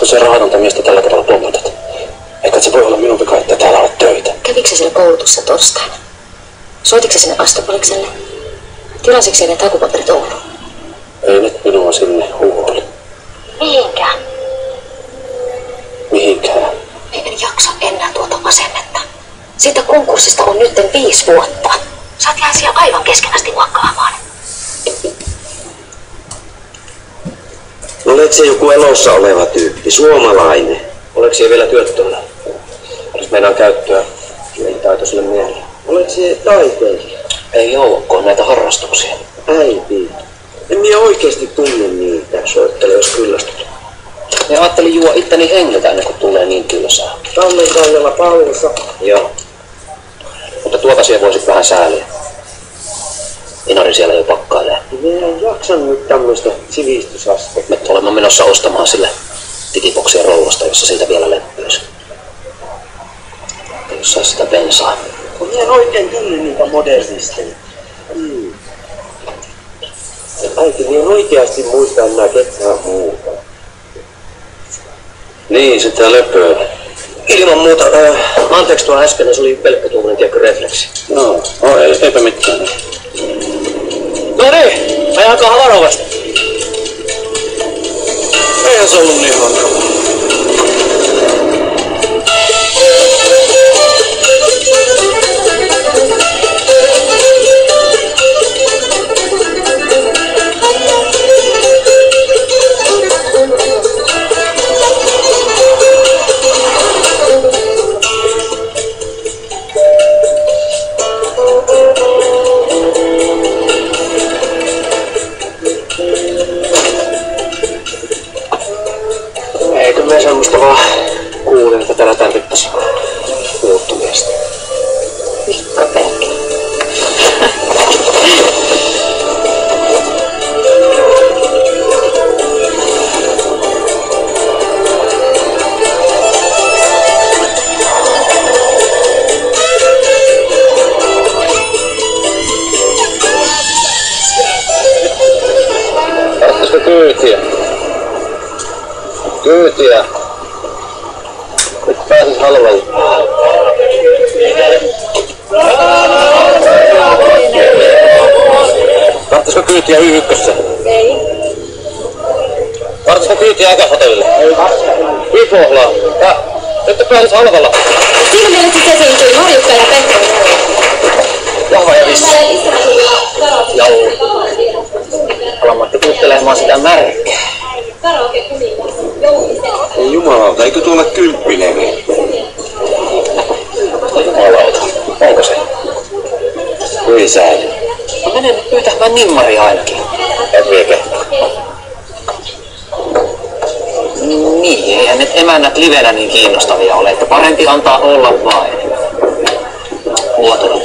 se rahatonta miestä tällä tavalla pommatat? Eikä se voi olla minun vika, että täällä ole töitä. Kävikö se siellä koulutussa torstaina? Soititko se sinne Astapalikselle? Tilasitko se ne takupaperit Ouluun? Ei nyt minua sinne huoli. Mihinkään? Mihinkään? En jaksa enää tuota asennetta. Siitä konkurssista on nyt 5 vuotta. Sä oot jää siellä aivan keskenästi muokkaamaan. Olet se joku elossa oleva tyyppi, suomalainen? Oletko se vielä työttömänä? Olisi meidän käyttöä kielitaitoiselle miehelle. Olet se taiteilija? Ei joukkoon näitä harrastuksia. Äiti. En minä oikeesti tunne niitä. Soittele, jos kyllästyt. Ja ajattelin juo itteni hengiltä ennen kuin tulee niin tylsää. Tammenkaijalla pausa. Joo. Mutta tuota siellä voisit vähän sääliä. Inari siellä jo pakkailee. Minä en jaksanut nyt tämmöistä sivistysastetta. Me olemme menossa ostamaan sille digiboksia rouvasta, jossa siltä vielä leppyisi. Jos sais sitä bensaa. Minä en oikein tunne niitä modernisteja. Äiti, minä en oikeasti muista enää ketään muuta. Niin, sitä löpöä. Ilman muuta. Anteeksi tuo äsken, se oli pelkkä tuommoinen tiedäkö refleksi. No, eipä mitään. No niin, ajakaa varovasti. Eihän se ollut niin hankala. Eikö me semmoista vaan kuulin, että täällä tarvittaisiin muuttumista? Mikko pelkkä. Tarvitsisiko kyytiä? Kyytiä. Nyt pääsis halvalla. Tarvitsisiko kyytiä Y1? Ei. Tarvitsisiko kyytiä Akashotellille? Ei. Vipohlaa. Ja nyt pääsis halvalla. Siinä mielessä se esiintyi Marjukka ja Pekka. Vahva ja vissi. Jau. Alamatti kuuntelemaan sitä märkää. Ei jumalauta, eikö tuolla kylppileve? Jumalauta. Onko se? Ei sääli. No mene nyt pyytämään nimmaria ainakin. Et vie kehtaa. Niin, eihän nyt emännät livenä niin kiinnostavia ole, että parempi antaa olla vain. Vuotona.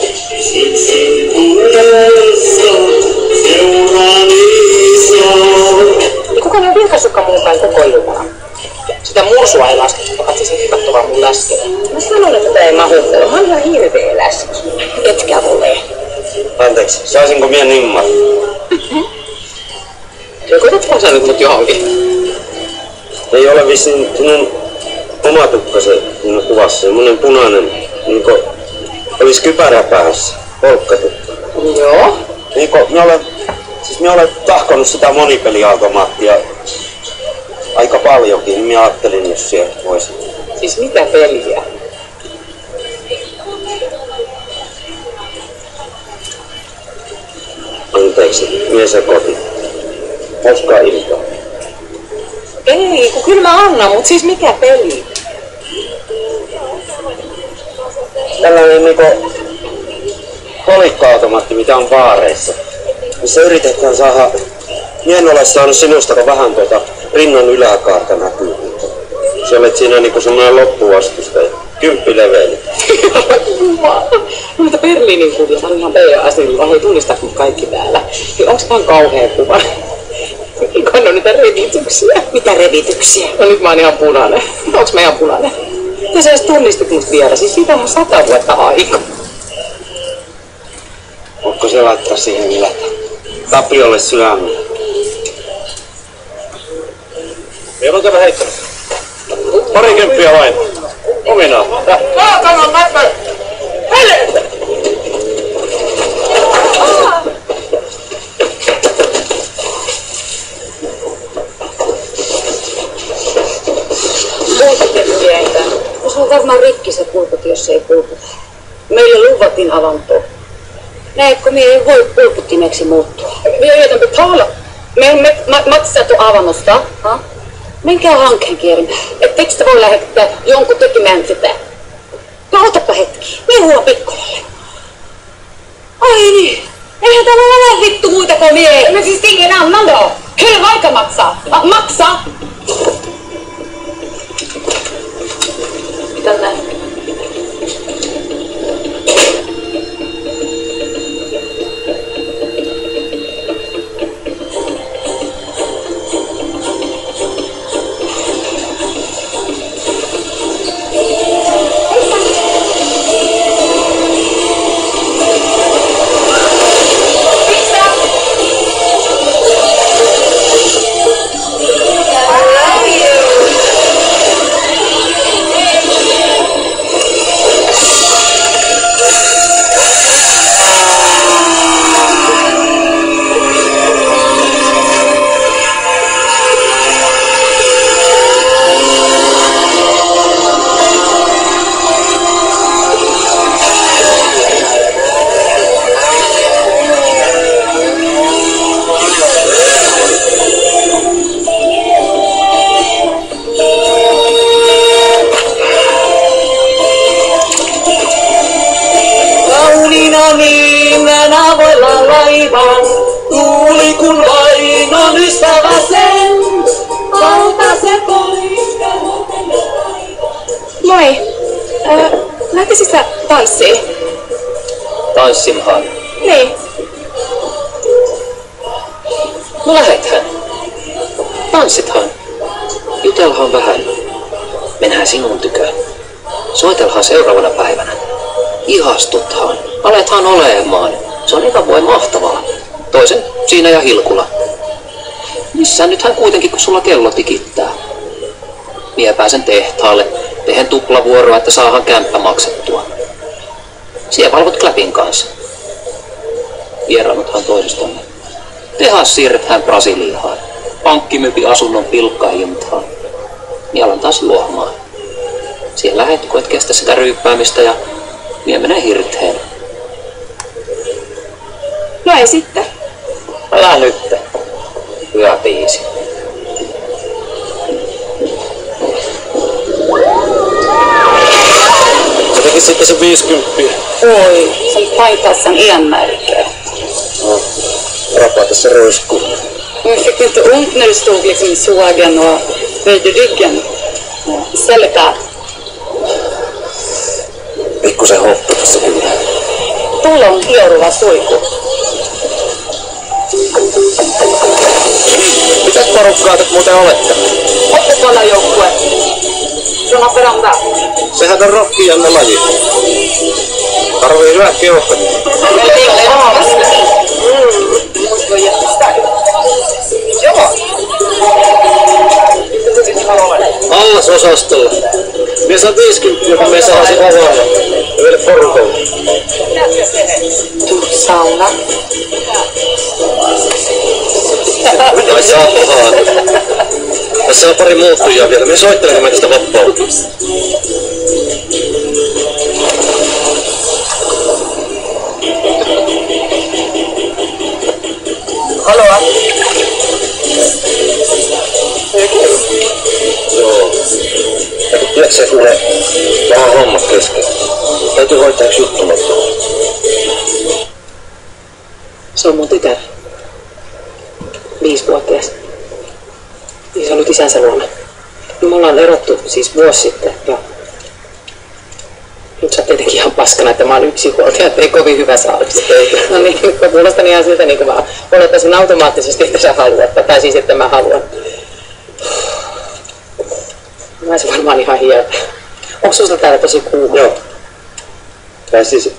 Kukaan on vilkaissutkaan mukaan koko iltana. Sitä mursua ei lasketa, paitsi se kattovaa mun läskellä. Mä sanon, että tää ei mahu. Mä oon ihan hirveä läski. Etkä ole. Anteeksi, saisinko minä nimmat? Ja koitatko sä nyt mut johonkin? Ei ole vissiin sinun oma tukkasen minun kuvassa. Semmonen punainen, niinku olis kypärä päässä. Polkkatukka. Joo. Niinku, minä olen tahkonut sitä monipeliautomaattia aika paljonkin, niin minä ajattelin, jos siellä voisi. Siis mitä peliä? Anteeksi, minä sekoitin. Hauskaa iltaa. Ei, kun kyllä mä annan, mut siis mikä peli? Tällainen niinku kolikka-automaatti, mitä on baareissa. Missä yritetään saada... Minä en ole saanut sinusta vähän rinnan yläkaarta näkyy. Se olet siinä niinku semmoinen loppuvastustaja. 10 leveli. No mitä Berliinin kuvia, mä olin ihan PA-asilla, hei tunnistaako mut kaikki täällä? Hei, onks tää kauhea kuva? Kannon niitä revityksiä. Mitä revityksiä? No nyt mä oon ihan punainen. Onks mä ihan punainen? Ja sä edes tunnistit mut vielä, siis siitä on 100 vuotta aikaa. Voitko se laittaa siihen vielä Tapiolle sydämellä? Minä voin käydä heittämään. Parikymppiä vain. Ominaa. Saatanan näpö! Helle! Pulputettiäitä. Se on varmaan rikki se pulput, jos ei pulputa. Meille luvattiin avantoa. Näetkö, me ei voi pulputtimeksi muuttua. Me yritän betala. Me maksettu avannosta. Menkää hankkeen kierin. Ettekö te voi lähettää jonkun tekemään sitä? No otapa hetki. Mehua Pikkolalle. Ai niin. Eihän täällä ole vittu muita kuin mie. Me siis tingin annan då. Kyllä vaikka maksaa. Maksaa. Mitä näin? Kuuli kun vain on ystävä sen, valtaise poika. Moi. Lähtisit sä tanssiin? Tanssimaan. Niin. No lähethän. Tanssithan. Jutelhan vähän. Mennään sinun tyköön. Soitelhan seuraavana päivänä. Ihastuthan. Alethan olemaan. Se on eka vuoden mahtavaa. Toisen siinä ja Hilkula. Missään nythän kuitenkin, kun sulla kello tikittää. Mie pääsen tehtaalle. Tehen tuplavuoroa, että saahan kämppä maksettua. Sie valvot Kläpin kanssa. Vieraannuthan toisistamme. Tehas siirretään Brasiliaan. Pankki mypi asunnon pilkkahintaan. Niin taas juomaan. Siellä lähet, kun et kestä sitä ryyppäämistä ja mie menee hirteen. No ei sitten. Älä nyt. Hyvä biisi. Sä tekis sitten se 50. Oi, sen paitaa sen iän märkeä. No, rapata se roiskuu. Jag fick inte ont när du stod liksom i sågen och böjde ryggen. Selkä. Pikkusen hoppu tässä kyllä. Tuolla on hieruva suiku. Mitäs porukkaa te muuten olette? Ottopalla joukkue. Suna peräntä. Sehän on rokkijanne laji. Tarvii hyvät keuhkot. Muisko jättää. Joo. Allas osastolla. Mies on 50, joka me saisi avaamaan. Yhdelle porukolle. Sauna. Ai saahan. Tässä on pari muuttujaa vielä. Me soittelemme tästä vappaa. Hallå? Joo. Tiedätkö sä kuule, vähän hommat kesken. Täytyy hoitaa yksi juttu loppuun. Se on mun tytär. 5-vuotias. Niin se on nyt isänsä luona. No, me ollaan erottu siis vuosi sitten. Ja nyt sä oot tietenkin ihan paskana, että mä oon yksinhuoltaja, ettei kovin hyvä saada. No niin, nyt mä kuulostan ihan siltä, niin kuin mä olettaisin automaattisesti, että sä haluat. Tai siis, että mä haluan. Mä se varmaan ihan hieno. Onko susta täällä tosi kuuma? Joo. Tai siis